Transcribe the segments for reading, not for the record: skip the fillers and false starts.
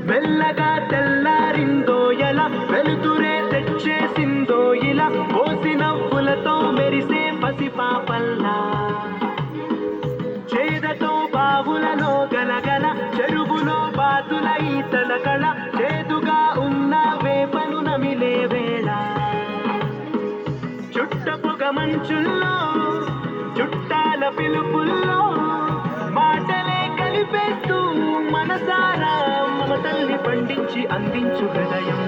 మెల్లగా తెల్లారిందో ఎలా వెలుతురే తెచ్చేసిందో ఇలా కోసి నవ్వులతో మెరిసే పసిపాపల్లా చేదతో బావులలో గలగల చెరువులో బాతుల ఈతల కళ చేదుగా ఉన్న వేపను నమిలే వేళ చుట్ట పొగ మంచుల్లో చుట్టాల పిలుపుల్లో మాటలే కలిపేస్తూ మనసారా మమతల్ని పండించి అందించు హృదయం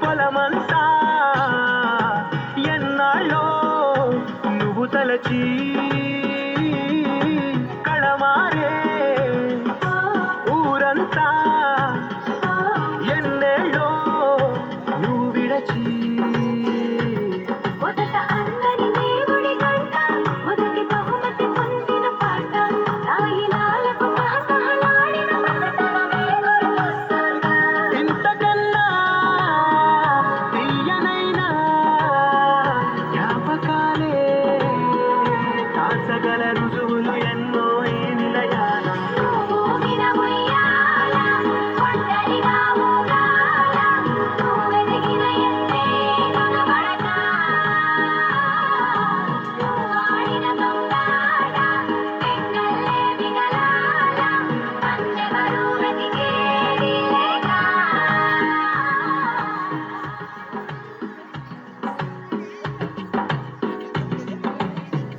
పొలమంతా ఎన్నాళ్ళో నువ్వు తలచి కళమారే ఊరంతా ఎన్నేళ్ళో నువ్వు విడచి గల రుజువులు ఎన్నో ఈ నిలయాన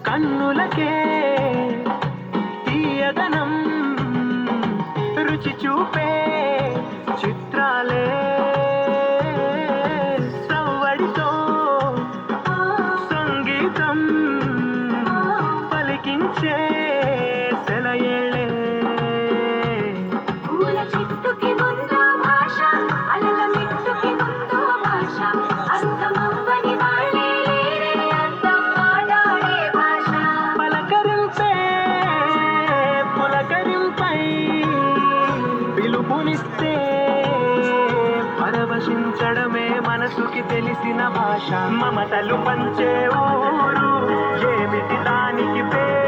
కన్నులకే తీయదనం రుచి చూపే చిత్రాలే సవ్వడితో సంగీతం పలికించే సెలయేళే పూల చిట్టుకి ముందు భాష అలల మిట్టుకి ముందు భాష అర్థమవ్వని వాళ్ళే పిలుపునిస్తే పరవశించడమే మనసుకి తెలిసిన భాష మమతలు పంచే ఊరు ఏమిటి దానికి పేరు